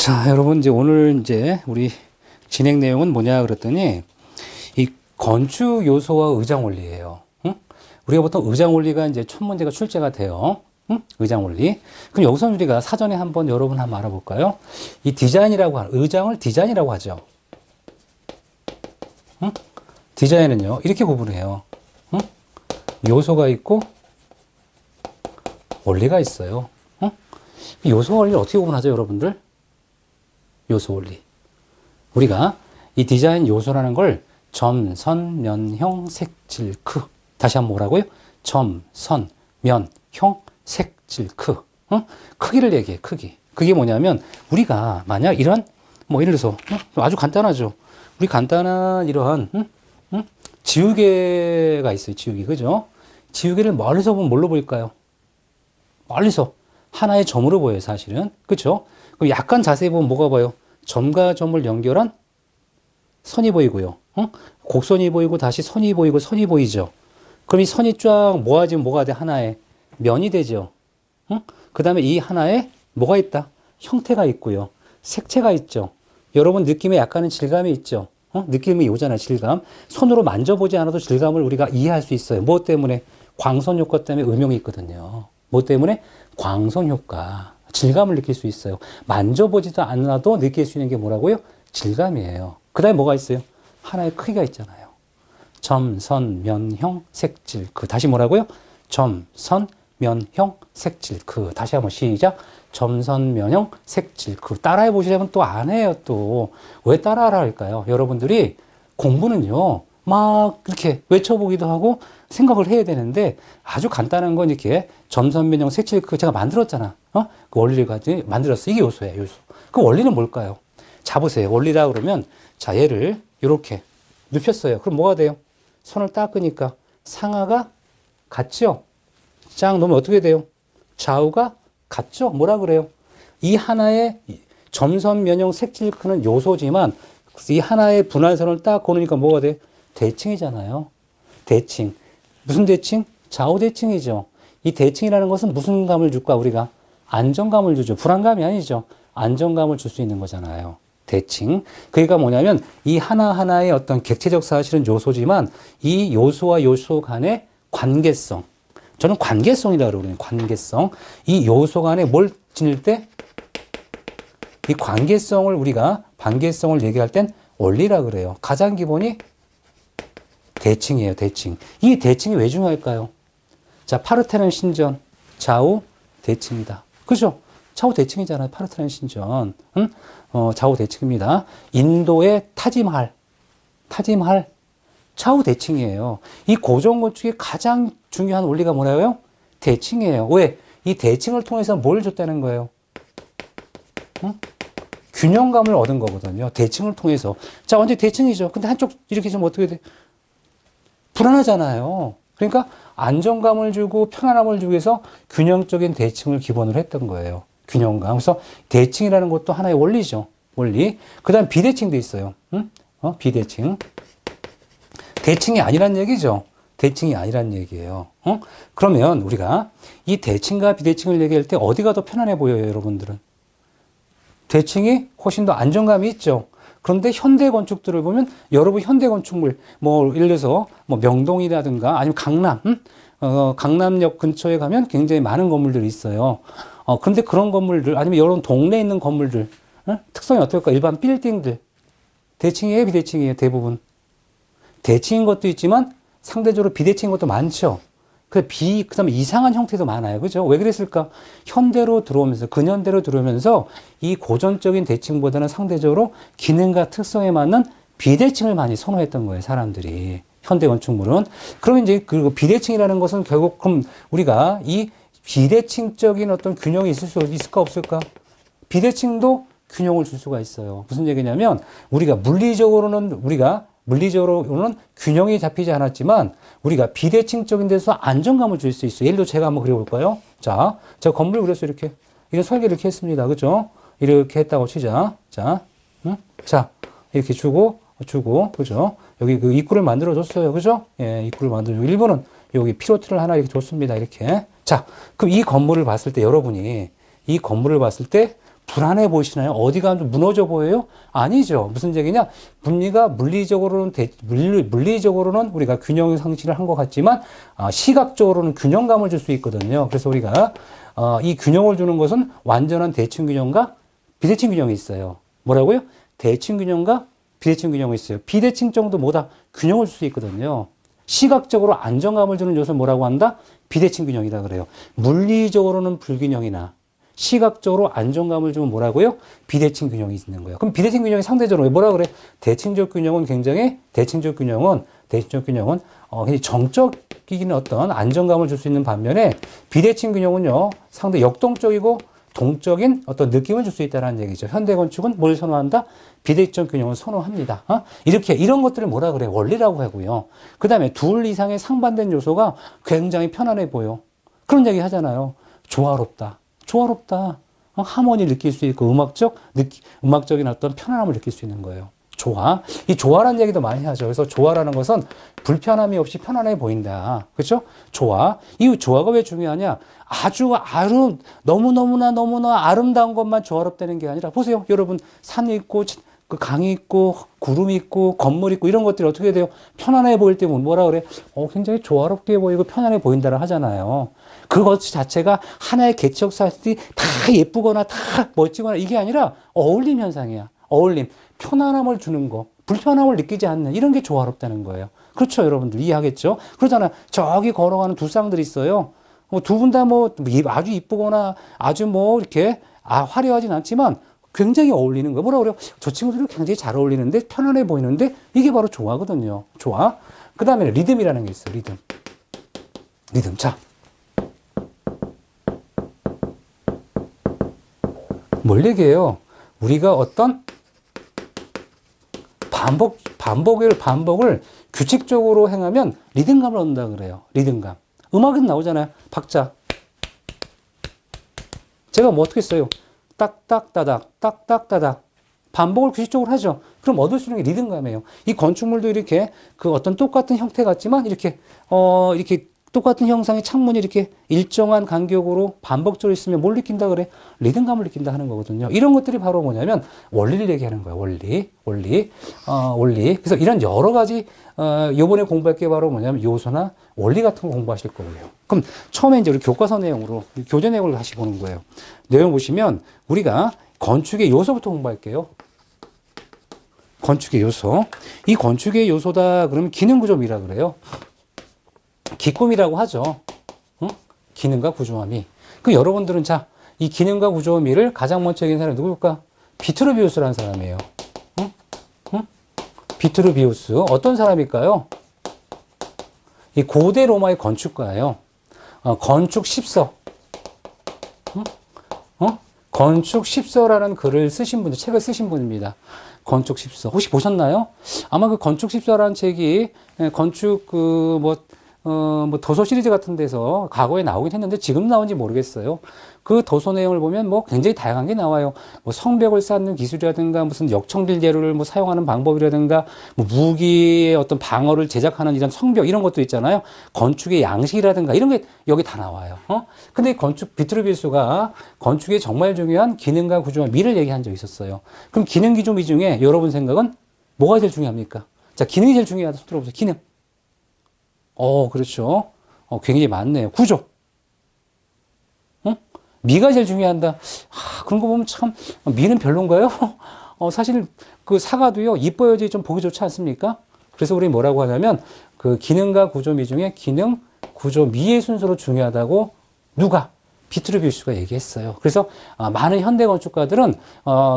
자, 여러분, 이제 오늘 이제 우리 진행 내용은 뭐냐 그랬더니 이 건축 요소와 의장 원리예요. 응? 우리가 보통 의장 원리가 이제 첫 문제가 출제가 돼요. 응? 의장 원리. 그럼 여기서 우리가 사전에 한번 여러분 한번 알아볼까요? 이 디자인이라고 하는 의장을 디자인이라고 하죠. 응? 디자인은요 이렇게 구분해요. 응? 요소가 있고 원리가 있어요. 응? 요소 원리를 어떻게 구분하죠, 여러분들? 요소 원리. 우리가 이 디자인 요소라는 걸 점, 선, 면, 형, 색, 질, 크. 다시 한번 뭐라고요? 점, 선, 면, 형, 색, 질, 크. 응? 크기를 얘기해, 크기. 그게 뭐냐면 우리가 만약 이런 뭐 예를 들어서 아주 간단하죠. 우리 간단한 이러한 지우개가 있어요. 지우개. 그죠? 지우개를 멀리서 보면 뭘로 보일까요? 멀리서 하나의 점으로 보여요, 사실은. 그렇죠? 그럼 약간 자세히 보면 뭐가 보여요? 점과 점을 연결한 선이 보이고요. 곡선이 보이고 다시 선이 보이고 선이 보이죠. 그럼 이 선이 쫙 모아지면 뭐가 돼? 하나의 면이 되죠. 그 다음에 이 하나에 뭐가 있다? 형태가 있고요. 색채가 있죠. 여러분 느낌에 약간은 질감이 있죠. 느낌이 오잖아요. 질감. 손으로 만져보지 않아도 질감을 우리가 이해할 수 있어요. 뭐 때문에? 광선 효과 때문에 음영이 있거든요. 뭐 때문에? 광선 효과. 질감을 느낄 수 있어요. 만져보지도 않아도 느낄 수 있는 게 뭐라고요? 질감이에요. 그 다음에 뭐가 있어요? 하나의 크기가 있잖아요. 점, 선, 면, 형, 색, 질, 그. 다시 뭐라고요? 점, 선, 면, 형, 색, 질, 그. 다시 한번 시작. 점, 선, 면, 형, 색, 질, 그. 따라해 보시려면 또 안 해요, 또. 왜 따라하라 할까요? 여러분들이 공부는요, 막 이렇게 외쳐보기도 하고 생각을 해야 되는데 아주 간단한 건 이렇게 점선면형 색칠 그 제가 만들었잖아. 그 원리를 가지고 만들었어. 이게 요소예요, 요소. 그 원리는 뭘까요? 자, 보세요. 원리라 그러면 자, 얘를 이렇게 눕혔어요. 그럼 뭐가 돼요? 손을 닦으니까 상하가 같죠? 쫙 놓으면 어떻게 돼요? 좌우가 같죠? 뭐라 그래요? 이 하나의 점선면형 색칠크는 요소지만 이 하나의 분할선을 딱 고르니까 뭐가 돼? 대칭이잖아요. 대칭. 무슨 대칭? 좌우 대칭이죠. 이 대칭이라는 것은 무슨 감을 줄까? 우리가 안정감을 주죠. 불안감이 아니죠. 안정감을 줄 수 있는 거잖아요. 대칭. 그러니까 뭐냐면 이 하나하나의 어떤 객체적 사실은 요소지만 이 요소와 요소 간의 관계성. 저는 관계성이라고 그러거든요. 관계성. 이 요소 간에 뭘 지닐 때? 이 관계성을 우리가 관계성을 얘기할 땐 원리라 그래요. 가장 기본이 대칭이에요, 대칭. 이 대칭이 왜 중요할까요? 자, 파르테논 신전, 좌우 대칭이다. 그죠? 좌우 대칭이잖아요, 파르테논 신전. 좌우 대칭입니다. 인도의 타지마할, 좌우 대칭이에요. 이 고전 건축의 가장 중요한 원리가 뭐라고요? 대칭이에요. 왜? 이 대칭을 통해서 뭘 줬다는 거예요? 균형감을 얻은 거거든요. 대칭을 통해서. 자, 완전 대칭이죠. 근데 한쪽 이렇게 좀 어떻게 돼? 불안하잖아요. 그러니까 안정감을 주고 편안함을 주기 위해서 균형적인 대칭을 기본으로 했던 거예요. 균형감. 그래서 대칭이라는 것도 하나의 원리죠. 원리. 그 다음 비대칭도 있어요. 비대칭. 대칭이 아니란 얘기죠. 대칭이 아니란 얘기예요. 그러면 우리가 이 대칭과 비대칭을 얘기할 때 어디가 더 편안해 보여요, 여러분들은? 대칭이 훨씬 더 안정감이 있죠. 그런데 현대 건축들을 보면 여러분 현대 건축물 뭐 예를 들어서 뭐 명동이라든가 아니면 강남 강남역 근처에 가면 굉장히 많은 건물들이 있어요. 그런데 그런 건물들 아니면 여러분 동네에 있는 건물들 특성이 어떨까? 일반 빌딩들 대칭이에요, 비대칭이에요, 대부분. 대칭인 것도 있지만 상대적으로 비대칭인 것도 많죠. 그다음에 이상한 형태도 많아요. 그죠? 왜 그랬을까? 현대로 들어오면서, 근현대로 들어오면서 이 고전적인 대칭보다는 상대적으로 기능과 특성에 맞는 비대칭을 많이 선호했던 거예요, 사람들이. 현대 건축물은. 그러면 이제, 그리고 비대칭이라는 것은 결국, 그럼 우리가 이 비대칭적인 어떤 균형이 있을 수 있을까, 없을까? 비대칭도 균형을 줄 수가 있어요. 무슨 얘기냐면, 물리적으로는 균형이 잡히지 않았지만 우리가 비대칭적인 데서 안정감을 줄 수 있어요. 예를 들어 제가 한번 그려볼까요? 자, 제가 건물 그렸어요. 이런 설계를 이렇게 했습니다. 그죠? 이렇게 했다고 치자. 자, 자, 이렇게 주고, 그죠? 여기 그 입구를 만들어줬어요. 그죠? 예, 입구를 만들어주고. 일부는 여기 피로티를 하나 이렇게 줬습니다. 이렇게. 자, 그럼 이 건물을 봤을 때 여러분이 이 건물을 봤을 때 불안해 보이시나요? 어디가 좀 무너져 보여요? 아니죠. 무슨 얘기냐? 물리적으로는 우리가 균형 상실을 한 것 같지만, 시각적으로는 균형감을 줄 수 있거든요. 그래서 우리가, 이 균형을 주는 것은 완전한 대칭 균형과 비대칭 균형이 있어요. 뭐라고요? 대칭 균형과 비대칭 균형이 있어요. 비대칭 정도 뭐다? 균형을 줄 수 있거든요. 시각적으로 안정감을 주는 요소를 뭐라고 한다? 비대칭 균형이라 그래요. 물리적으로는 불균형이나 시각적으로 안정감을 주면 뭐라고요? 비대칭 균형이 있는 거예요. 그럼 비대칭 균형이 상대적으로 뭐라 그래? 대칭적 균형은 굉장히 굉장히 정적이긴 어떤 안정감을 줄 수 있는 반면에 비대칭 균형은요 상당히 역동적이고 동적인 어떤 느낌을 줄 수 있다는 얘기죠. 현대 건축은 뭘 선호한다? 비대칭 균형을 선호합니다. 이런 것들을 뭐라 그래? 원리라고 하고요. 그 다음에 둘 이상의 상반된 요소가 굉장히 편안해 보여. 그런 얘기 하잖아요. 조화롭다. 하모니를 느낄 수 있고 음악적인 어떤 편안함을 느낄 수 있는 거예요. 조화. 이 조화라는 얘기도 많이 하죠. 그래서 조화라는 것은 불편함이 없이 편안해 보인다. 그렇죠? 조화. 이 조화가 왜 중요하냐? 너무나 아름다운 것만 조화롭다는 게 아니라 보세요. 여러분 산이 있고 그 강이 있고 구름이 있고 건물 있고 이런 것들이 어떻게 돼요? 편안해 보일 때 뭐라 그래? 굉장히 조화롭게 보이고 편안해 보인다라 하잖아요. 그것 자체가 하나의 개척 사실이 다 예쁘거나 다 멋지거나 이게 아니라 어울림 현상이야. 어울림. 편안함을 주는 거. 불편함을 느끼지 않는 이런 게 조화롭다는 거예요. 그렇죠, 여러분들 이해하겠죠? 그러잖아. 저기 걸어가는 두 쌍들 있어요. 두 분 다 아주 이쁘거나 아주 이렇게 화려하진 않지만 굉장히 어울리는 거예요. 뭐라 그래요? 저 친구들이 굉장히 잘 어울리는데 편안해 보이는데 이게 바로 조화거든요. 조화. 그 다음에 리듬이라는 게 있어요. 리듬. 자. 뭘 얘기해요? 우리가 어떤 반복을 규칙적으로 행하면 리듬감을 얻는다 그래요. 리듬감. 음악은 나오잖아요. 박자. 제가 어떻게 써요? 딱딱따닥, 딱딱따닥. 반복을 규칙적으로 하죠. 그럼 얻을 수 있는 게 리듬감이에요. 이 건축물도 이렇게 그 어떤 똑같은 형태 같지만 이렇게 똑같은 형상의 창문이 이렇게 일정한 간격으로 반복적으로 있으면 뭘 느낀다 그래? 리듬감을 느낀다 하는 거거든요. 이런 것들이 바로 뭐냐면 원리를 얘기하는 거예요. 원리. 그래서 이런 여러 가지 요번에 공부할 게 바로 뭐냐면 요소나 원리 같은 거 공부하실 거고요. 그럼 처음에 이제 우리 교과서 내용으로 교재 내용을 다시 보는 거예요. 내용 보시면 우리가 건축의 요소부터 공부할게요. 건축의 요소. 이 건축의 요소다 그러면 기능구조미라 그래요. 기꿈이라고 하죠. 기능과 구조화미. 그 여러분들은 자, 이 기능과 구조화미를 가장 먼저 얘기한 사람이 누구일까? 비트루비우스라는 사람이에요. 비트루비우스. 어떤 사람일까요? 이 고대 로마의 건축가예요. 건축 10서. 건축 10서라는 책을 쓰신 분입니다. 건축 10서. 혹시 보셨나요? 아마 그 건축 10서라는 책이 건축 도서 시리즈 같은 데서 과거에 나오긴 했는데 지금 나온지 모르겠어요. 그 도서 내용을 보면 굉장히 다양한 게 나와요. 성벽을 쌓는 기술이라든가 무슨 역청질 재료를 사용하는 방법이라든가 무기의 어떤 방어를 제작하는 이런 성벽 이런 것도 있잖아요. 건축의 양식이라든가 이런 게 여기 다 나와요. 근데 비트루비우스가 건축의 정말 중요한 기능과 구조와 미를 얘기한 적이 있었어요. 그럼 기능 기조미 중에 여러분 생각은 뭐가 제일 중요합니까? 자, 기능이 제일 중요하다. 손 들어보세요. 기능. 그렇죠. 굉장히 많네요. 구조. 미가 제일 중요한다. 그런 거 보면 참, 미는 별론가요? 사실 그 사과도요, 이뻐야지 좀 보기 좋지 않습니까? 그래서 우리 뭐라고 하냐면, 그 기능과 구조미 중에 기능, 구조미의 순서로 중요하다고 누가? 비트루비우스가 얘기했어요. 그래서 많은 현대 건축가들은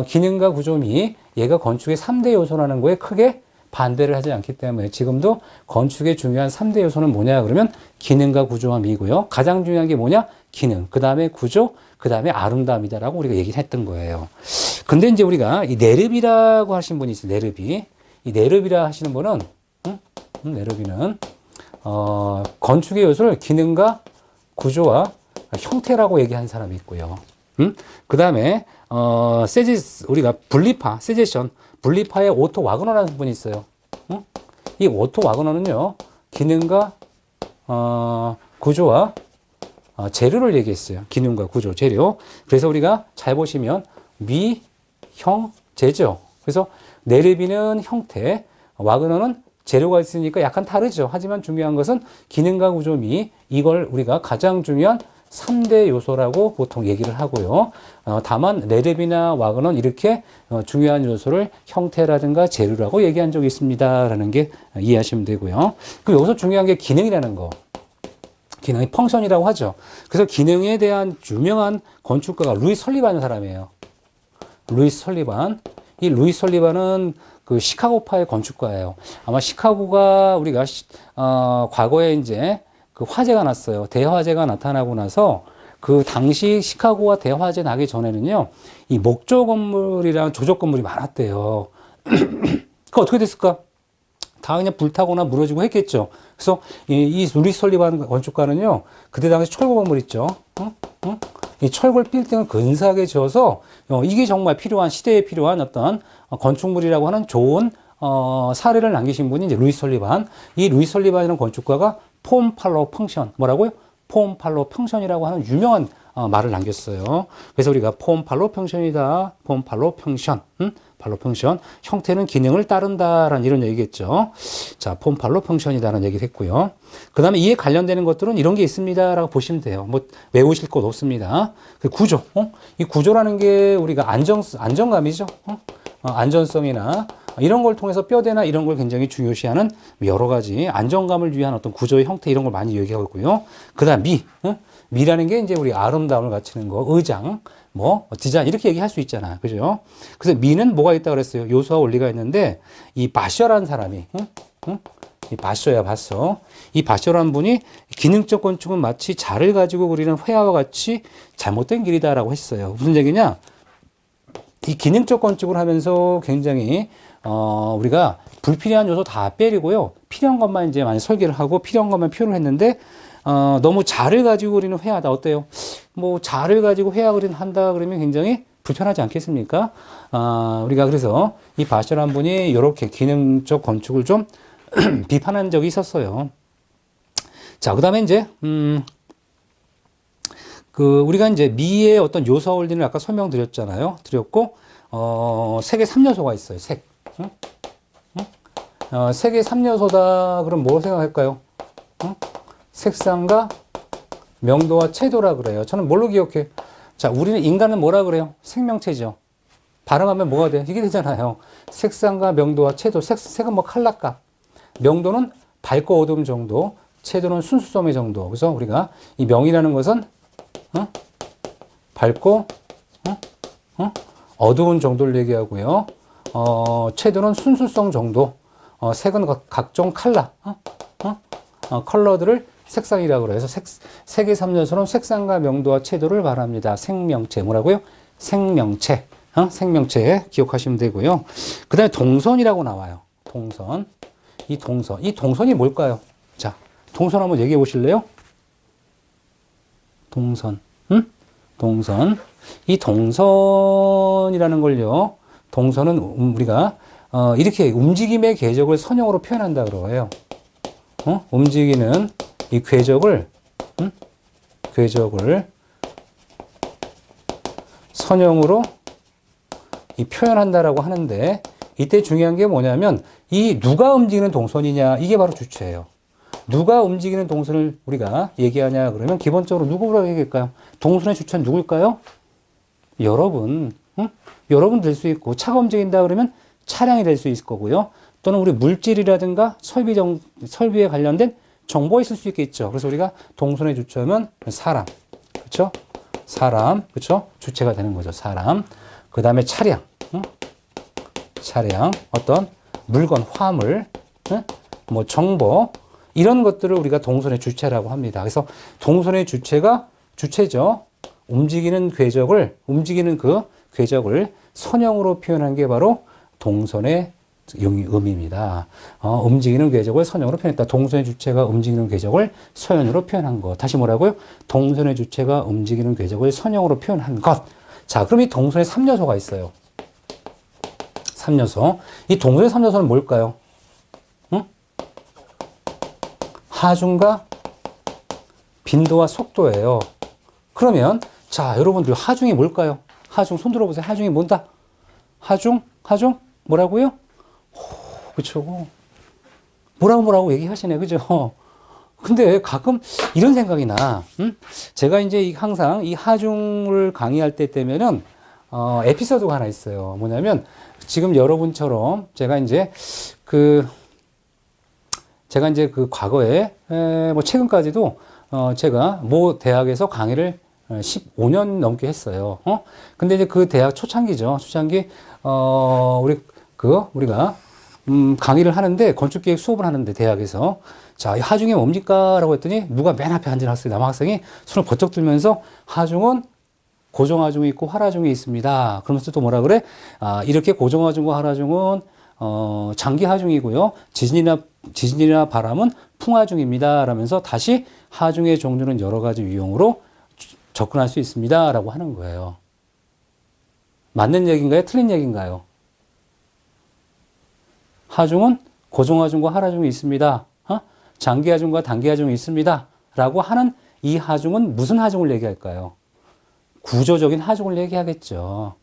기능과 구조미, 얘가 건축의 3대 요소라는 거에 크게 반대를 하지 않기 때문에 지금도 건축의 중요한 3대 요소는 뭐냐 그러면 기능과 구조와 미고요. 가장 중요한 게 뭐냐? 기능, 그 다음에 구조, 그 다음에 아름다움이다라고 우리가 얘기를 했던 거예요. 근데 이제 우리가 이 네르비라고 하신 분이 있어요. 네르비. 이 네르비라 하시는 분은 네르비는 건축의 요소를 기능과 구조와 형태라고 얘기하는 사람이 있고요. 그 다음에 우리가 분리파의 오토 와그너라는 분이 있어요. 이 오토 와그너는요, 기능과 구조와 재료를 얘기했어요. 기능과 구조, 재료. 그래서 우리가 잘 보시면 미형제죠. 그래서 내르비는 형태, 와그너는 재료가 있으니까 약간 다르죠. 하지만 중요한 것은 기능과 구조미, 이걸 우리가 가장 중요한 3대 요소라고 보통 얘기를 하고요. 다만 레르비나 와그너는 이렇게 중요한 요소를 형태라든가 재료라고 얘기한 적이 있습니다. 라는 게 이해하시면 되고요. 그럼 여기서 중요한 게 기능이라는 거. 기능이 펑션이라고 하죠. 그래서 기능에 대한 유명한 건축가가 루이스 설리반이라는 사람이에요. 루이스 설리반. 이 루이스 설리반은 그 시카고파의 건축가예요. 아마 시카고가 우리가 과거에 이제 그 화재가 났어요. 대화재가 나타나고 나서 그 당시 시카고가 대화재 나기 전에는요, 이 목조 건물이랑 조적 건물이 많았대요. 그 어떻게 됐을까? 다 그냥 불타거나 무너지고 했겠죠. 그래서 이 루이스 설리반 건축가는요, 그때 당시 철거 건물 있죠. 이 철골 빌딩을 근사하게 지어서 이게 정말 필요한, 시대에 필요한 어떤 건축물이라고 하는 좋은 사례를 남기신 분이 이제 루이스 설리반. 이 루이스 설리반이라는 건축가가 폼 팔로우 펑션, 뭐라고요? 폼 팔로우 펑션이라고 하는 유명한 말을 남겼어요. 그래서 우리가 폼 팔로우 펑션이다. 폼 팔로우 펑션. 팔로우 펑션. 형태는 기능을 따른다라는 이런 얘기겠죠. 자, 폼 팔로우 펑션이다라는 얘기를 했고요. 그 다음에 이에 관련되는 것들은 이런 게 있습니다라고 보시면 돼요. 뭐 외우실 것 없습니다. 그 구조. 이 구조라는 게 우리가 안정감이죠. 안전성이나 이런 걸 통해서 뼈대나 이런 걸 굉장히 중요시하는 여러 가지 안정감을 위한 어떤 구조의 형태 이런 걸 많이 얘기하고 있고요. 그 다음 미라는 게 이제 우리 아름다움을 갖추는 거, 의장, 뭐 디자인 이렇게 얘기할 수 있잖아. 그죠? 그래서 미는 뭐가 있다 그랬어요? 요소와 원리가 있는데 이 바셔라는 사람이 이 바셔야 바셔. 이 바셔라는 분이 기능적 건축은 마치 자를 가지고 그리는 회화와 같이 잘못된 길이다라고 했어요. 무슨 얘기냐? 이 기능적 건축을 하면서 굉장히 우리가 불필요한 요소 다 빼리고요. 필요한 것만 이제 많이 설계를 하고 필요한 것만 표현을 했는데 너무 자를 가지고 그리는 회화다. 어때요? 뭐 자를 가지고 회화 그리는 한다 그러면 굉장히 불편하지 않겠습니까? 우리가 그래서 이 바셔라는 분이 이렇게 기능적 건축을 좀 비판한 적이 있었어요. 자, 그다음에 이제 우리가 이제 미의 어떤 요소와 원리를 아까 설명드렸잖아요. 드렸고 색의 3요소가 있어요. 색. 색의 3요소다. 그럼 뭐 생각할까요? 색상과 명도와 채도라 그래요. 저는 뭘로 기억해? 자, 우리는 인간은 뭐라 그래요? 생명체죠. 발음하면 뭐가 돼? 이게 되잖아요. 색상과 명도와 채도. 색은 뭐 컬러값. 명도는 밝고 어두움 정도. 채도는 순수성의 정도. 그래서 우리가 이 명이라는 것은 밝고 어두운 정도를 얘기하고요. 채도는 순수성 정도. 색은 각종 컬러. 컬러들을 색상이라고 그래요. 그래서 색의 3요소는 색상과 명도와 채도를 말합니다. 생명체. 뭐라고요? 생명체. 생명체 기억하시면 되고요. 그 다음에 동선이라고 나와요. 동선. 이 동선이 뭘까요? 자, 동선 한번 얘기해 보실래요? 동선. 동선. 이 동선이라는 걸요. 동선은 우리가 이렇게 움직임의 궤적을 선형으로 표현한다 그래요. 움직이는 이 궤적을 선형으로 표현한다라고 하는데 이때 중요한 게 뭐냐면 이 누가 움직이는 동선이냐 이게 바로 주체예요. 누가 움직이는 동선을 우리가 얘기하냐 그러면 기본적으로 누구라고 얘기할까요? 동선의 주체는 누굴까요? 여러분. 여러분 될 수 있고 차가 움직인다 그러면 차량이 될 수 있을 거고요. 또는 우리 물질이라든가 설비에 관련된 정보가 있을 수 있겠죠. 그래서 우리가 동선의 주체는 사람. 그렇죠? 사람. 그렇죠? 주체가 되는 거죠. 사람. 그 다음에 차량. 차량. 어떤 물건, 화물, 뭐 정보 이런 것들을 우리가 동선의 주체라고 합니다. 그래서 동선의 주체죠. 움직이는 그 궤적을 선형으로 표현한 게 바로 동선의 의미입니다. 움직이는 궤적을 선형으로 표현했다. 동선의 주체가 움직이는 궤적을 서연으로 표현한 것. 다시 뭐라고요? 동선의 주체가 움직이는 궤적을 선형으로 표현한 것. 자, 그럼 이 동선의 3요소가 있어요. 3요소. 이 동선의 3요소는 뭘까요? 하중과 빈도와 속도예요. 그러면 자, 여러분들 하중이 뭘까요? 하중 손 들어보세요. 하중이 뭔다? 하중? 뭐라고요? 그쵸. 뭐라고 얘기하시네. 그죠? 근데 가끔 이런 생각이 나. 제가 이제 항상 이 하중을 강의할 때 때면은, 에피소드가 하나 있어요. 뭐냐면, 지금 여러분처럼 제가 이제 그 과거에, 뭐 최근까지도, 제가 모 대학에서 강의를 15년 넘게 했어요. 근데 이제 그 대학 초창기죠. 초창기, 우리가, 강의를 하는데, 건축기획 수업을 하는데, 대학에서. 자, 이 하중이 뭡니까? 라고 했더니, 누가 맨 앞에 앉은 학생, 남학생이 손을 번쩍 들면서, 하중은 고정하중이 있고 활하중이 있습니다. 그러면서 또 뭐라 그래? 이렇게 고정하중과 활하중은, 장기하중이고요. 지진이나 바람은 풍하중입니다. 라면서 다시 하중의 종류는 여러 가지 유형으로 접근할 수 있습니다. 라고 하는 거예요. 맞는 얘기인가요? 틀린 얘기인가요? 하중은 고정하중과 활하중이 있습니다. 장기하중과 단기하중이 있습니다. 라고 하는 이 하중은 무슨 하중을 얘기할까요? 구조적인 하중을 얘기하겠죠.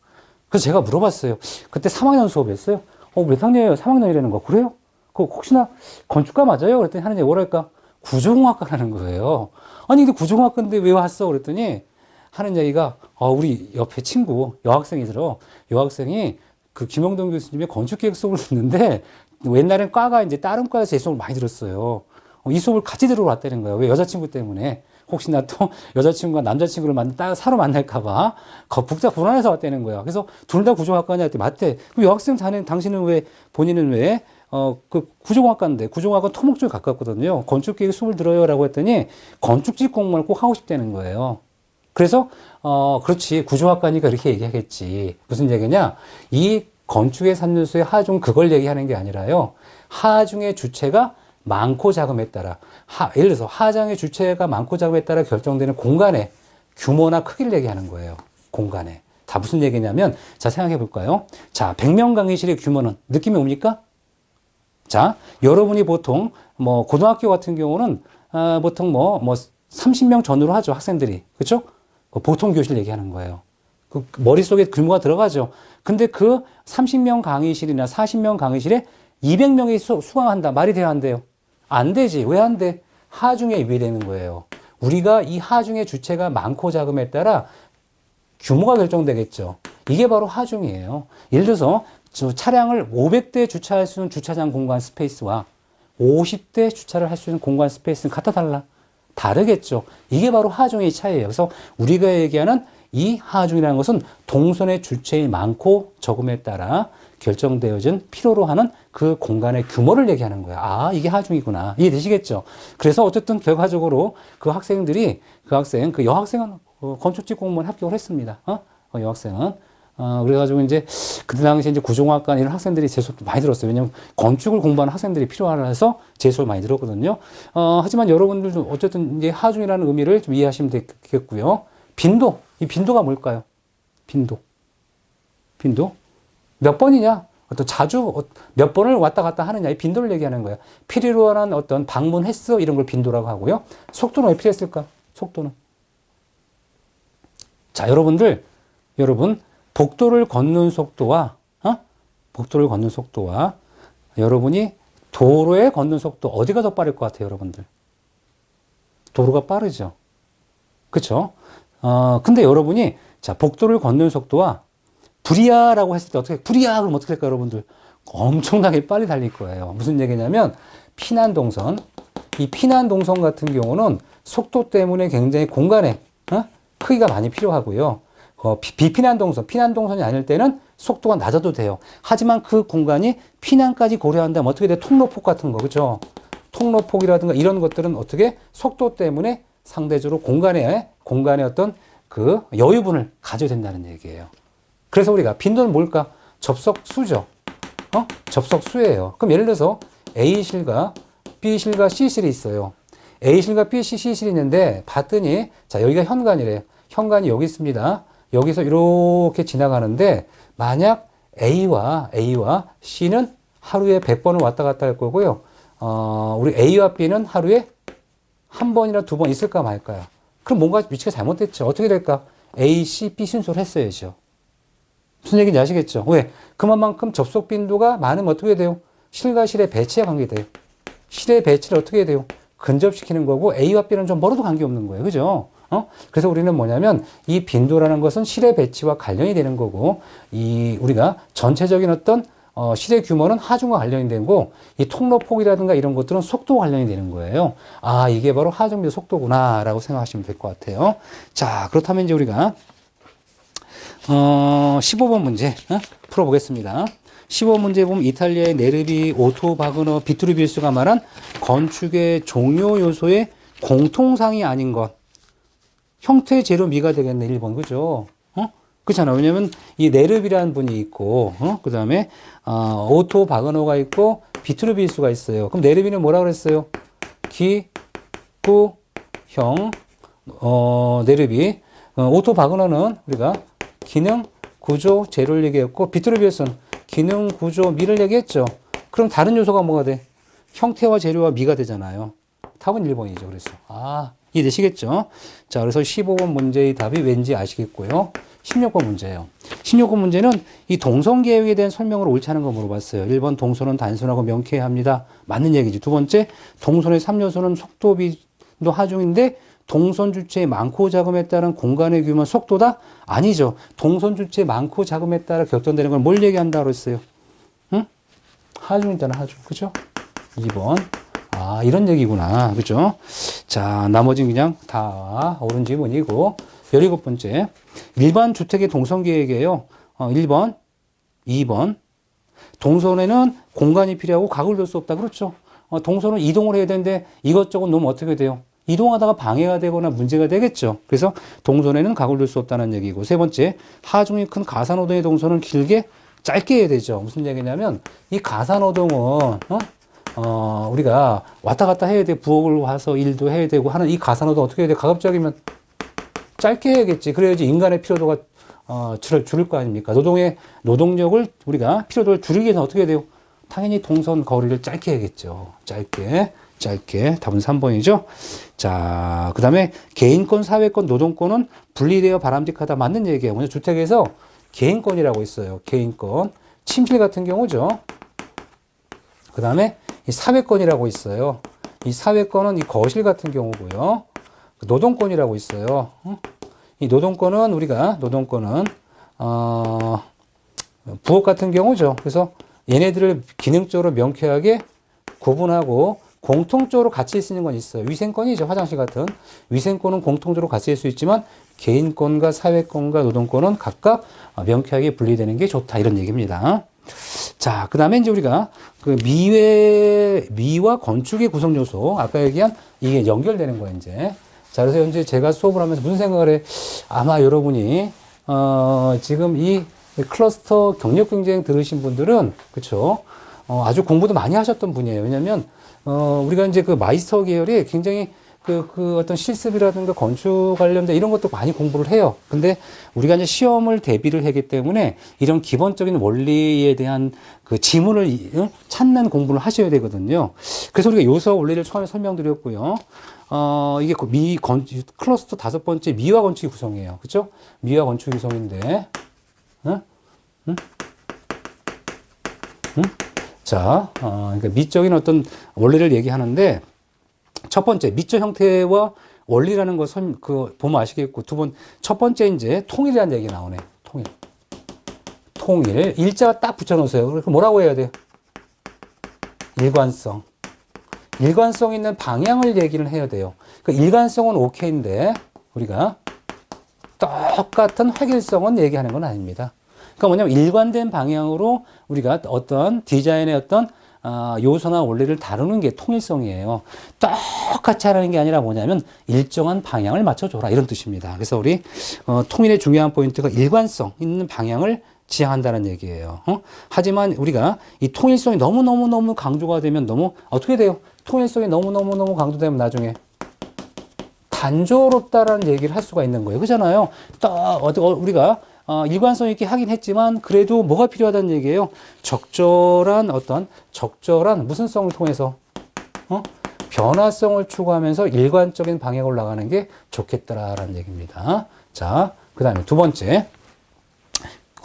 그래서 제가 물어봤어요. 그때 3학년 수업했어요. 몇 학년이에요? 3학년이라는 거. 그래요? 혹시나 건축가 맞아요? 그랬더니 하는 얘기 뭐랄까? 구조공학과라는 거예요. 아니, 근데 구조공학과인데 왜 왔어? 그랬더니 하는 얘기가, 우리 옆에 친구, 여학생이 그 김영동 교수님의 건축기획 수업을 듣는데 옛날엔 과가 이제 다른 과에서 제 수업을 많이 들었어요. 이 수업을 같이 들으러 왔다는 거예요. 왜? 여자친구 때문에. 혹시나 또 여자친구가 남자친구를 사러 만날까봐 불안해서 왔다는 거야. 그래서 둘 다 구조학과냐 했더니 맞대. 그럼 여학생 본인은 왜, 그 구조공학과인데, 구조공학은 토목 쪽에 가깝거든요. 건축기획 수업을 들어요라고 했더니 건축직 공무원을 꼭 하고 싶다는 거예요. 그래서, 그렇지. 구조학과니까 이렇게 얘기하겠지. 무슨 얘기냐? 이 건축의 산술수의 하중 그걸 얘기하는 게 아니라요. 하중의 주체가 많고 작음에 따라 예를 들어서 하장의 주체가 많고 작음에 따라 결정되는 공간의 규모나 크기를 얘기하는 거예요. 공간에. 자, 무슨 얘기냐면 자, 생각해 볼까요? 자, 100명 강의실의 규모는 느낌이 옵니까? 자, 여러분이 보통 뭐 고등학교 같은 경우는 보통 뭐 30명 전후로 하죠. 학생들이. 그렇죠? 보통 교실 얘기하는 거예요. 그 머릿속에 규모가 들어가죠. 근데 그 30명 강의실이나 40명 강의실에 200명이 수강한다. 말이 돼야 한대요. 안 되지. 왜 안 돼? 하중에 위배되는 거예요. 우리가 이 하중의 주체가 많고 작음에 따라 규모가 결정되겠죠. 이게 바로 하중이에요. 예를 들어서 차량을 500대 주차할 수 있는 주차장 공간 스페이스와 50대 주차를 할 수 있는 공간 스페이스는 같아 달라? 다르겠죠. 이게 바로 하중의 차이예요. 그래서 우리가 얘기하는 이 하중이라는 것은 동선의 주체의 많고 적음에 따라 결정되어진 필요로 하는 그 공간의 규모를 얘기하는 거야. 이게 하중이구나. 이해되시겠죠? 그래서 어쨌든 결과적으로 그 여학생은 건축직 공무원 합격을 했습니다. 여학생은. 그래가지고 이제 그때 당시에 이제 구조공학과 이런 학생들이 제 수업 많이 들었어요. 왜냐면 건축을 공부하는 학생들이 필요하라서 제 수업을 많이 들었거든요. 하지만 여러분들도 어쨌든 이제 하중이라는 의미를 좀 이해하시면 되겠고요. 빈도. 이 빈도가 뭘까요? 빈도. 몇 번이냐? 몇 번을 왔다 갔다 하느냐? 이 빈도를 얘기하는 거예요. 필요로 하는 어떤 방문 횟수 이런 걸 빈도라고 하고요. 속도는 왜 필요했을까? 속도는. 자, 여러분, 복도를 걷는 속도와 여러분이 도로에 걷는 속도 어디가 더 빠를 것 같아요, 여러분들? 도로가 빠르죠. 그쵸? 근데 여러분이, 자, 복도를 걷는 속도와 불이야라고 했을 때 불이야! 그럼 어떻게 될까요, 여러분들? 엄청나게 빨리 달릴 거예요. 무슨 얘기냐면, 이 피난동선 같은 경우는 속도 때문에 굉장히 공간에, 크기가 많이 필요하고요. 피난동선이 아닐 때는 속도가 낮아도 돼요. 하지만 그 공간이 피난까지 고려한다면 어떻게 돼? 통로폭 같은 거, 그죠? 통로폭이라든가 이런 것들은 어떻게? 속도 때문에 상대적으로 공간에 어떤 그 여유분을 가져야 된다는 얘기예요. 그래서 우리가 빈도는 뭘까? 접속수죠. 접속수예요. 그럼 예를 들어서 A실과 B실과 C실이 있어요. A실과 C실이 있는데 봤더니 자, 여기가 현관이래요. 현관이 여기 있습니다. 여기서 이렇게 지나가는데 만약 A와 C는 하루에 100번을 왔다 갔다 할 거고요. 우리 A와 B는 하루에 한 번이나 두 번 있을까 말까요? 그럼 뭔가 위치가 잘못됐죠. 어떻게 될까? A, C, B 순서를 했어야죠. 무슨 얘기인지 아시겠죠? 왜? 그만큼 접속 빈도가 많으면 어떻게 돼요? 실과 실의 배치에 관계돼요. 실의 배치를 어떻게 해야 돼요? 근접시키는 거고 A와 B는 좀 멀어도 관계없는 거예요. 그죠? 그래서 우리는 뭐냐면 이 빈도라는 것은 실의 배치와 관련이 되는 거고 이 우리가 전체적인 어떤 실의 규모는 하중과 관련이 되는 거고 이 통로폭이라든가 이런 것들은 속도와 관련이 되는 거예요. 아, 이게 바로 하중비 속도구나 라고 생각하시면 될 것 같아요. 자, 그렇다면 이제 우리가 15번 문제 풀어보겠습니다. 15번 문제 보면 이탈리아의 네르비 오토 바그너 비트루비우스가 말한 건축의 종요 요소의 공통상이 아닌 것. 형태 재료 미가 되겠네, 1번. 그죠? 그렇잖아. 왜냐면 이 네르비라는 분이 있고, 그 다음에, 오토 바그너가 있고, 비트루비우스가 있어요. 그럼 네르비는 뭐라 그랬어요? 기, 구, 형, 네르비. 오토 바그너는 우리가 기능, 구조, 재료를 얘기했고, 비트루비우스는 기능, 구조, 미를 얘기했죠. 그럼 다른 요소가 뭐가 돼? 형태와 재료와 미가 되잖아요. 답은 1번이죠. 그래서. 이해되시겠죠? 자, 그래서 15번 문제의 답이 왠지 아시겠고요. 16번 문제예요. 16번 문제는 이 동선 계획에 대한 설명으로 옳지 않은 거 물어봤어요. 1번 동선은 단순하고 명쾌해야 합니다. 맞는 얘기지. 두 번째, 동선의 3요소는 속도, 비도, 하중인데 동선 주체의 많고 작음에 따른 공간의 규모는 속도다? 아니죠. 동선 주체의 많고 작음에 따라 격전되는 걸 뭘 얘기한다고 했어요? 응? 하중이잖아, 하중. 그죠? 2번. 이런 얘기구나. 그죠? 자, 나머지는 그냥 다 옳은 지문이고. 17번째. 일반 주택의 동선 계획이에요. 1번, 2번. 동선에는 공간이 필요하고 각을 둘 수 없다. 그렇죠? 동선은 이동을 해야 되는데 이것저것 놓으면 어떻게 돼요? 이동하다가 방해가 되거나 문제가 되겠죠. 그래서 동선에는 각을 둘 수 없다는 얘기고. 세 번째, 하중이 큰 가산호동의 동선은 길게 짧게 해야 되죠. 무슨 얘기냐면 이 가산호동은 우리가 왔다 갔다 해야 돼. 부엌을 와서 일도 해야 되고 하는 이 가산호동 어떻게 해야 돼? 가급적이면 짧게 해야겠지. 그래야지 인간의 피로도가 줄을 거 아닙니까? 노동력을 우리가 피로도를 줄이기 위해서 어떻게 해야 돼요? 당연히 동선 거리를 짧게 해야겠죠. 짧게. 답은 3번이죠. 자, 그 다음에 개인권, 사회권, 노동권은 분리되어 바람직하다. 맞는 얘기예요. 먼저 주택에서 개인권이라고 있어요. 개인권. 침실 같은 경우죠. 그 다음에 이 사회권이라고 있어요. 이 사회권은 이 거실 같은 경우고요. 노동권이라고 있어요. 이 노동권은 부엌 같은 경우죠. 그래서 얘네들을 기능적으로 명쾌하게 구분하고 공통적으로 같이 쓰는 건 있어요. 위생권이죠. 화장실 같은. 위생권은 공통적으로 같이 쓸 수 있지만 개인권과 사회권과 노동권은 각각 명쾌하게 분리되는 게 좋다. 이런 얘기입니다. 자, 그 다음에 이제 우리가 그 미와 건축의 구성 요소, 아까 얘기한 이게 연결되는 거예요, 이제. 자, 그래서 현재 제가 수업을 하면서 무슨 생각을 해? 아마 여러분이, 지금 이 클러스터 경력 경쟁 들으신 분들은, 그쵸? 아주 공부도 많이 하셨던 분이에요. 왜냐면, 우리가 이제 그 마이스터 계열이 굉장히 그 어떤 실습이라든가 건축 관련된 이런 것도 많이 공부를 해요. 근데 우리가 이제 시험을 대비를 하기 때문에 이런 기본적인 원리에 대한 그 지문을 찾는 공부를 하셔야 되거든요. 그래서 우리가 요소 원리를 처음에 설명드렸고요. 이게 클러스터 5번째 미화 건축이 구성이에요. 그죠? 미화 건축 구성인데, 응? 응? 응? 자, 그러니까 미적인 어떤 원리를 얘기하는데, 첫 번째, 미적 형태와 원리라는 거 보면 아시겠고, 첫 번째 이제 통일이라는 얘기 나오네. 통일. 일자가 딱 붙여놓으세요. 그래서 뭐라고 해야 돼요? 일관성. 일관성 있는 방향을 얘기를 해야 돼요. 그 일관성은 오케이인데, 우리가 똑같은 획일성은 얘기하는 건 아닙니다. 그러니까 뭐냐면 일관된 방향으로 우리가 어떤 디자인의 어떤 요소나 원리를 다루는 게 통일성이에요. 똑같이 하라는 게 아니라 뭐냐면 일정한 방향을 맞춰줘라 이런 뜻입니다. 그래서 우리 통일의 중요한 포인트가 일관성 있는 방향을 지향한다는 얘기예요. 하지만 우리가 이 통일성이 너무너무 강조가 되면 어떻게 돼요? 통일성이 너무너무 강조되면 나중에 단조롭다라는 얘기를 할 수가 있는 거예요. 그렇잖아요. 우리가 일관성 있게 하긴 했지만 그래도 뭐가 필요하다는 얘기예요. 적절한 무슨 성을 통해서 변화성을 추구하면서 일관적인 방향으로 나가는 게 좋겠다라는 얘기입니다. 자, 그 다음에 두 번째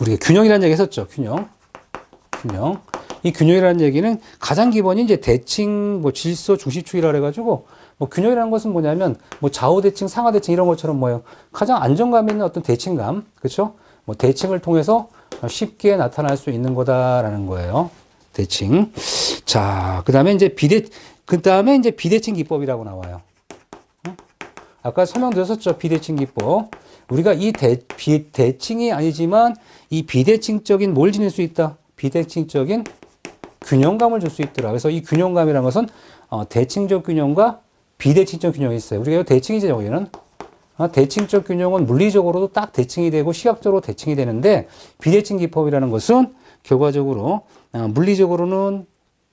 우리가 균형이라는 얘기 했었죠. 균형. 이 균형이라는 얘기는 가장 기본이 이제 대칭, 뭐 질소, 중심축이라 그래가지고, 뭐 균형이라는 것은 뭐냐면, 뭐 좌우 대칭, 상하 대칭 이런 것처럼 뭐예요. 가장 안정감 있는 어떤 대칭감, 그렇죠? 뭐 대칭을 통해서 쉽게 나타날 수 있는 거다라는 거예요. 대칭. 자, 그 다음에 이제 비대칭 기법이라고 나와요. 아까 설명드렸었죠. 비대칭 기법. 우리가 이 대칭이 아니지만 이 비대칭적인 뭘 지닐 수 있다? 비대칭적인 균형감을 줄 수 있더라. 그래서 이 균형감이라는 것은 대칭적 균형과 비대칭적 균형이 있어요. 우리가 대칭이죠, 여기는. 대칭적 균형은 물리적으로도 딱 대칭이 되고 시각적으로 대칭이 되는데 비대칭 기법이라는 것은 결과적으로 물리적으로는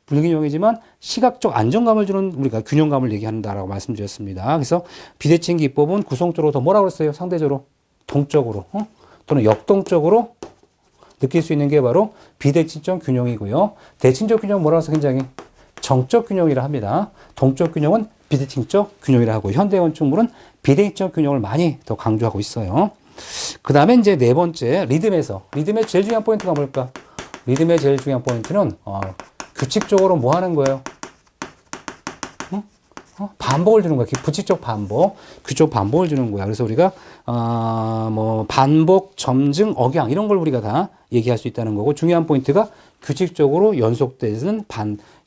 불균형이지만 시각적 안정감을 주는 우리가 균형감을 얘기한다라고 말씀드렸습니다. 그래서 비대칭 기법은 구성적으로 더 뭐라고 그랬어요? 상대적으로 동적으로 또는 역동적으로 느낄 수 있는 게 바로 비대칭적 균형이고요. 대칭적 균형은 뭐라고 해서 굉장히 정적 균형이라 합니다. 동적 균형은 비대칭적 균형이라 하고 현대 건축물은 비대칭적 균형을 많이 더 강조하고 있어요. 그 다음에 이제 네 번째 리듬의 제일 중요한 포인트가 뭘까? 리듬의 제일 중요한 포인트는 규칙적으로 뭐 하는 거예요? 반복을 주는 거야. 규칙적 반복. 규칙적 반복을 주는 거야. 그래서 우리가, 뭐, 반복, 점증, 억양, 이런 걸 우리가 다 얘기할 수 있다는 거고, 중요한 포인트가 규칙적으로 연속되는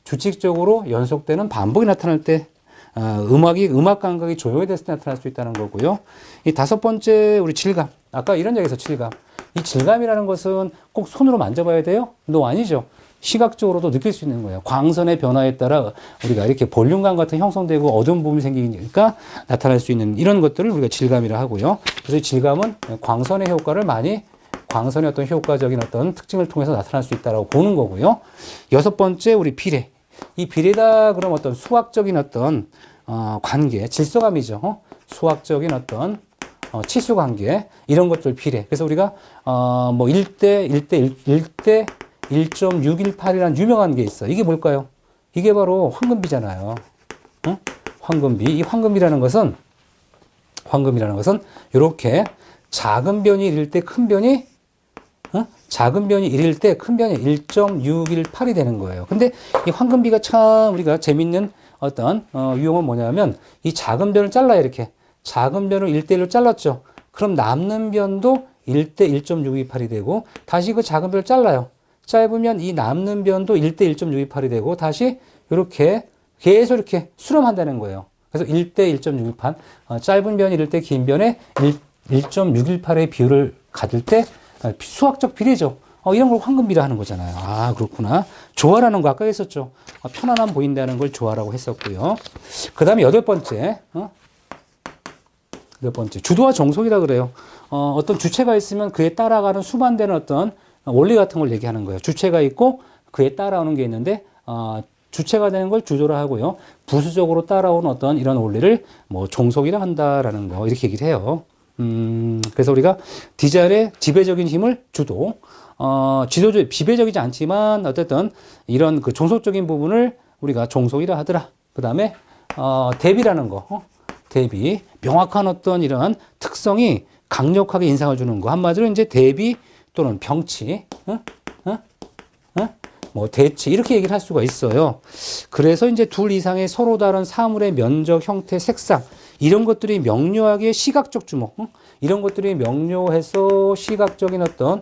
주칙적으로 연속되는 반복이 나타날 때, 음악 감각이 조용히 됐을 때 나타날 수 있다는 거고요. 이 다섯 번째, 우리 질감. 아까 이런 얘기에서 질감. 이 질감이라는 것은 꼭 손으로 만져봐야 돼요? No, 아니죠. 시각적으로도 느낄 수 있는 거예요. 광선의 변화에 따라 우리가 이렇게 볼륨감 같은 형성되고 어두운 부분이 생기니까 나타날 수 있는 이런 것들을 우리가 질감이라 하고요. 그래서 질감은 광선의 어떤 효과적인 어떤 특징을 통해서 나타날 수 있다고 보는 거고요. 여섯 번째, 우리 비례. 이 비례다 그럼 어떤 수학적인 어떤 관계, 질서감이죠. 수학적인 어떤 치수 관계 이런 것들 비례. 그래서 우리가 뭐 1대 1.618이라는 유명한 게 있어. 이게 뭘까요? 이게 바로 황금비잖아요. 응? 황금비. 이 황금비라는 것은 이렇게 작은 변이 일일 때 큰 변이 작은 변이 1일 때 큰 변이 1.618이 되는 거예요. 근데 이 황금비가 참 우리가 재밌는 어떤 유형은 뭐냐면 이 작은 변을 잘라요. 이렇게 작은 변을 1대1로 잘랐죠. 그럼 남는 변도 1대 1.628이 되고 다시 그 작은 변을 잘라요. 짧으면 이 남는 변도 1대 1.628이 되고 다시 이렇게 계속 이렇게 수렴한다는 거예요. 그래서 1대 1.628 짧은 변이 1대 긴 변에 1.618의 비율을 가질 때 수학적 비례죠. 이런 걸 황금비라 하는 거잖아요. 아, 그렇구나. 조화라는 거 아까 했었죠. 편안함 보인다는 걸 조화라고 했었고요. 그 다음에 여덟 번째, 주도와 정속이라 그래요. 어떤 주체가 있으면 그에 따라가는 수반되는 어떤 원리 같은 걸 얘기하는 거예요. 주체가 있고 그에 따라오는 게 있는데, 주체가 되는 걸 주도라 하고요. 부수적으로 따라오는 어떤 이런 원리를 뭐 종속이라 한다라는 거, 이렇게 얘기를 해요. 그래서 우리가 디자인의 지배적인 힘을 주도, 지배적이지 않지만 어쨌든 이런 그 종속적인 부분을 우리가 종속이라 하더라. 그 다음에, 대비라는 거, 대비. 명확한 어떤 이런 특성이 강력하게 인상을 주는 거. 한마디로 이제 대비 또는 병치, 뭐 대치 이렇게 얘기를 할 수가 있어요. 그래서 이제 둘 이상의 서로 다른 사물의 면적, 형태, 색상 이런 것들이 명료하게 시각적 주목, 이런 것들이 명료해서 시각적인 어떤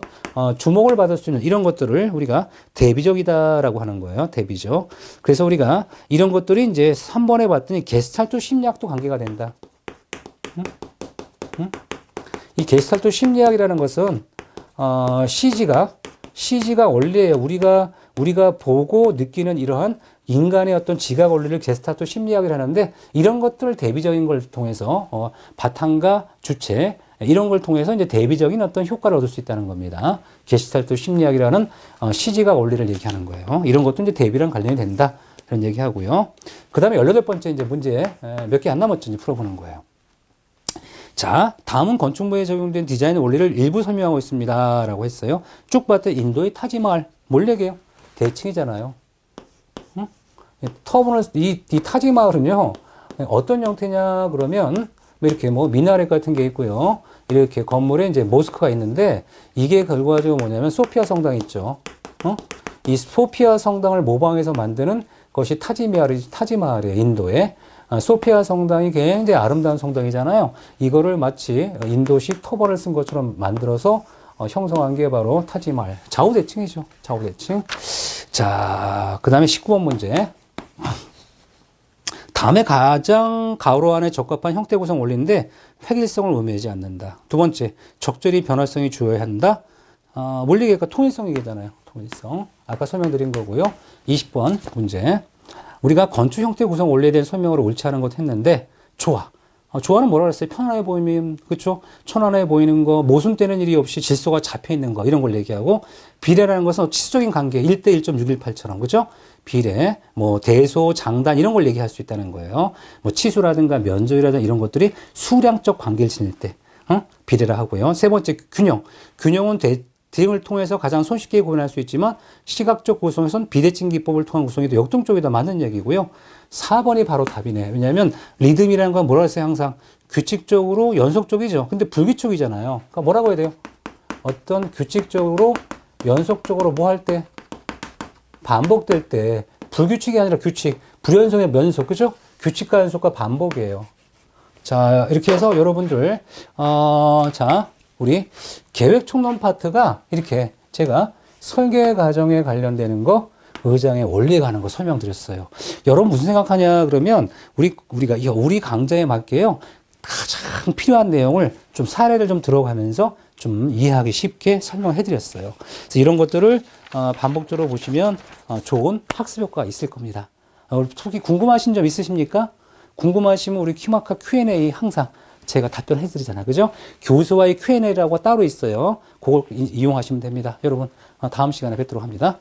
주목을 받을 수 있는 이런 것들을 우리가 대비적이다라고 하는 거예요. 대비적. 그래서 우리가 이런 것들이 이제 3번에 봤더니 게스탈트 심리학도 관계가 된다. 이 게스탈트 심리학이라는 것은 CG가 원리예요. 우리가 보고 느끼는 이러한 인간의 어떤 지각 원리를 게스탈트 심리학이라 하는데 이런 것들을 대비적인 걸 통해서 바탕과 주체 이런 걸 통해서 이제 대비적인 어떤 효과를 얻을 수 있다는 겁니다. 게스탈트 심리학이라는 CG각 원리를 얘기하는 거예요. 이런 것도 이제 대비랑 관련이 된다. 이런 얘기하고요. 그 다음에 18번째 이제 문제 몇 개 안 남았죠. 이제 풀어보는 거예요. 자, 다음은 건축물에 적용된 디자인 원리를 일부 설명하고 있습니다. 라고 했어요. 쭉 봤더니 인도의 타지마할, 뭘 얘기해요? 대칭이잖아요. 응? 이 타지마할은요, 어떤 형태냐, 그러면, 이렇게 미나렛 같은 게 있고요. 이렇게 건물에 이제 모스크가 있는데 이게 결과적으로 뭐냐면 소피아 성당 있죠. 이 소피아 성당을 모방해서 만드는 것이 타지마할이에요. 인도에. 소피아 성당이 굉장히 아름다운 성당이잖아요. 이거를 마치 인도식 터벌을 쓴 것처럼 만들어서 형성한 게 바로 타지마할. 좌우대칭이죠. 좌우대칭. 자, 그 다음에 19번 문제. 다음에 가장 가로안에 적합한 형태 구성 원리인데 획일성을 의미하지 않는다. 두 번째, 적절히 변화성이 주어야 한다. 원리계가 통일성이잖아요. 통일성. 아까 설명드린 거고요. 20번 문제. 우리가 건축 형태 구성 원리에 대한 설명으로 옳지 않은 것 했는데 조화. 조화는 뭐라 그랬어요? 편안해 보이면, 그쵸? 천안해 보이는 거, 모순되는 일이 없이 질서가 잡혀 있는 거, 이런 걸 얘기하고, 비례라는 것은 치수적인 관계, 1대 1.618처럼, 그죠? 비례, 뭐, 대소, 장단, 이런 걸 얘기할 수 있다는 거예요. 뭐, 치수라든가 면적이라든가 이런 것들이 수량적 관계를 지닐 때, 비례라 하고요. 세 번째, 균형. 균형은 대응을 통해서 가장 손쉽게 구현할 수 있지만 시각적 구성에선 비대칭 기법을 통한 구성이 더 역동적이 더 맞는 얘기고요. 4번이 바로 답이네. 왜냐하면 리듬이라는 건 뭐라 했어요? 항상 규칙적으로 연속적이죠. 근데 불규칙이잖아요. 그러니까 뭐라고 해야 돼요? 어떤 규칙적으로 연속적으로 뭐 할 때? 반복될 때 불규칙이 아니라 규칙. 불연속의 면속. 그죠? 규칙과 연속과 반복이에요. 자, 이렇게 해서 여러분들 자, 우리 계획 총론 파트가 이렇게 제가 설계 과정에 관련되는 거, 의장의 원리에 관한 거 설명드렸어요. 여러분 무슨 생각하냐 그러면 우리가 우리 강좌에 맞게요. 가장 필요한 내용을 좀 사례를 좀 들어가면서 좀 이해하기 쉽게 설명해 드렸어요. 그래서 이런 것들을 반복적으로 보시면 좋은 학습 효과가 있을 겁니다. 특히 궁금하신 점 있으십니까? 궁금하시면 우리 큐마카 Q&A 항상 제가 답변해 드리잖아요. 그죠? 교수와의 Q&A라고 따로 있어요. 그걸 이용하시면 됩니다. 여러분, 다음 시간에 뵙도록 합니다.